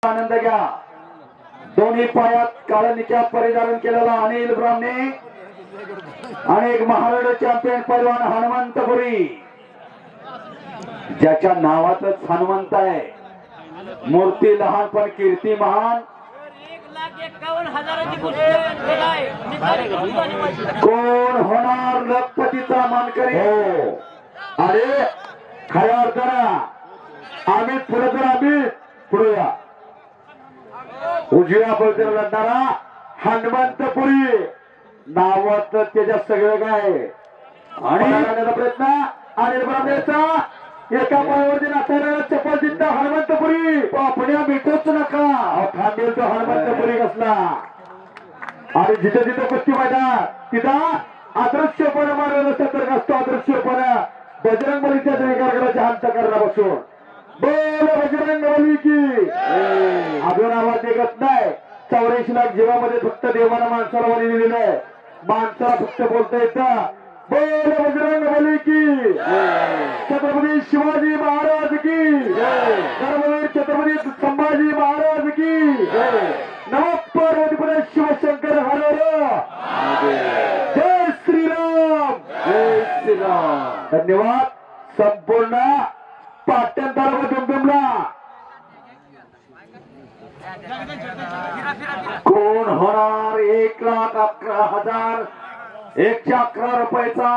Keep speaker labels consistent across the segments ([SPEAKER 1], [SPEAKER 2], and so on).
[SPEAKER 1] आनंद घ्या। दोन्ही पायात काळनिक्या परिधान केलेला अनिल ब्राह्मणे आणि एक महाराष्ट्र चॅम्पियन पैलवान हनुमंतपुरी, ज्याच्या नावातच हनुमंत आहे। मूर्ती लहान पण कीर्ती महान।
[SPEAKER 2] 1,51,000
[SPEAKER 1] कोण होणार लखपतीचा मानकरी? हो, अरे खऱ्या अर्थानं आम्ही पुढे तर आम्ही पुढे या। उजव्या बाजूला लढणारा हनुमंतपुरी नावात त्याच्या सगळं काय आणि प्रयत्न अनिल ब्राह्मणेचा एका पायावरती नाचायला चप्पल जिंकता हनुमंतपुरी। आपण भेटूच नका, थांबेल तो हनुमंतपुरी कसला। आणि जिथे जिथे कुस्ती मैदान तिथं अदृश्यपणा मारलेला सतर्क असतो। अदृश्यपणा बजरंग बलीच्या कार्यक्रमाच्या अंतकरणापासून बोल बजरंग बली की अजून आवाज निघत नाही। 84 लाख जीवामध्ये फक्त देवानं माणसाला बली दिलेलं आहे। माणसाला फक्त बोलता येतं बोल बजरंग बली की। छत्रपती शिवाजी महाराज की धर्मवीर छत्रपती संभाजी महाराज की नमः पार्वतीपती शिवशंकर हर जय श्रीराम जय श्रीराम। धन्यवाद। संपूर्ण पाटण तालुका दुमदुमला कोण होणार 1,11,000 111 रुपयाचा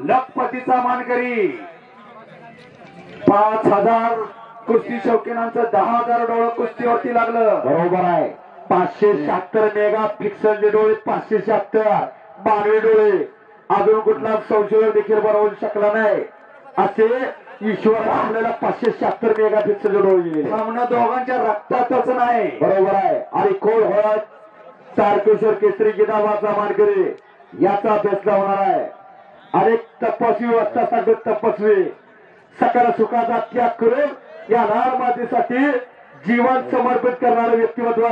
[SPEAKER 1] लखपतीचा मानकरी? 5,000 कुस्ती शौकीनांचं 10,000 डोळं कुस्तीवरती लागलं। बरोबर आहे। 576 मेगा पिक्सलचे डोळे, 576 मानवी डोळे। अजून कुठला संशोधक देखील बनवू शकला नाही असे ईश्वर आपल्याला 576 मेगा पिक्सलचे डोळे दिले। सामना दोघांच्या रक्तातच नाही। बरोबर आहे। आणि कोण होत तारकेश्वर केसरी गिदाबाचा मानकरी याचा फैसला होणार आहे। अनेक तपस्वी असता सांगत तपस्वी सकल सुखाचा त्याग करून या लाल मातीसाठी जीवन समर्पित करणारे व्यक्तिमत्व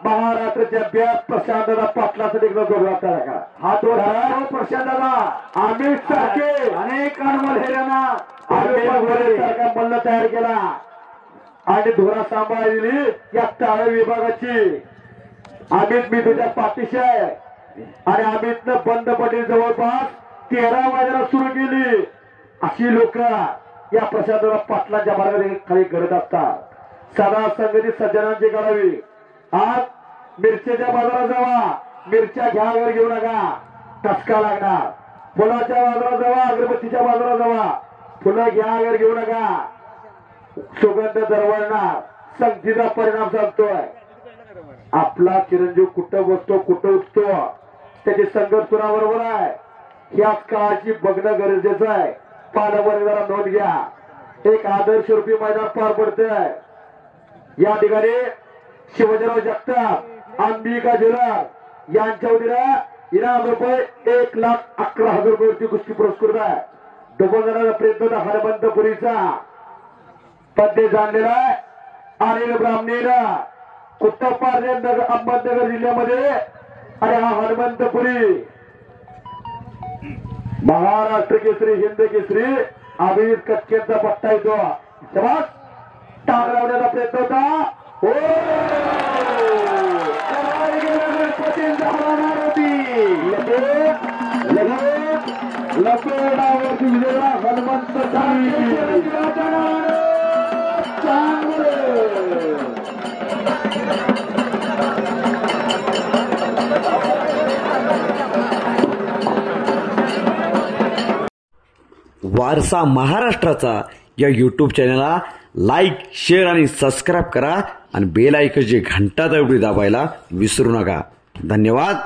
[SPEAKER 1] महाराष्ट्र चॅम्पियन प्रशांतदा पाटलाचा देखील गौरव करा। हा तो प्रशांतदा आम्ही सारखे अनेक अनमोल हेऱ्यांना मल्ल तयार केला आणि धोरण सांभाळली या टाळ विभागाची। अमित मी तुझ्या पाठीशी आहे आणि अमितनं बंद पडली जवळपास 13 वाजेला सुरू केली। अशी लोक या प्रशांतदा पाटलांच्या मार्गाने खाली करत असतात। सदा संगती सज्जनांची करावी। आज मिरचीच्या बाजारात जावा, मिरच्या घ्यावर घेऊ नका, टसका लागणार। फुलाच्या बाजारात जावा, अगरबत्तीच्या बाजारात जावा, फुलं घ्यावर घेऊ नका, सुगंध दरवळणार। संगतीचा परिणाम सांगतोय। आपला चिरंजीव कुठं बसतो कुठं उठतो त्याची संगत कुणाबरोबर आहे ह्याच काळाची बघणं गरजेचं आहे। पालवर जरा नोंद घ्या। एक आदर्श रूपी मैदान पार पडतंय। या ठिकाणी शिवजराव जगताप अंबिका ज्वेलर यांच्या वतीला इनाम रुपये 1,11,000 रुपये कुस्ती पुरस्कृत आहे। डोबलदाराचा प्रयत्न हनुमंतपुरीचा पद्धत जाणलेला आहे। अनिल ब्राह्मणेला कुट्टपारणे अहमदनगर जिल्ह्यामध्ये आणि हा हनुमंतपुरी महाराष्ट्र केसरी हिंद केसरी अभिजित कटकेंचा पट्टा येतो। तेव्हा टांग लावण्याचा प्रयत्न होता। हो लपेटावरती विजयला हनुमंत
[SPEAKER 3] वारसा महाराष्ट्राचा या यूट्यूब चॅनलला लाईक, शेअर आणि सबस्क्राईब करा आणि बेल आयकॉनची घंटा तेवढी दाबायला विसरू नका। धन्यवाद।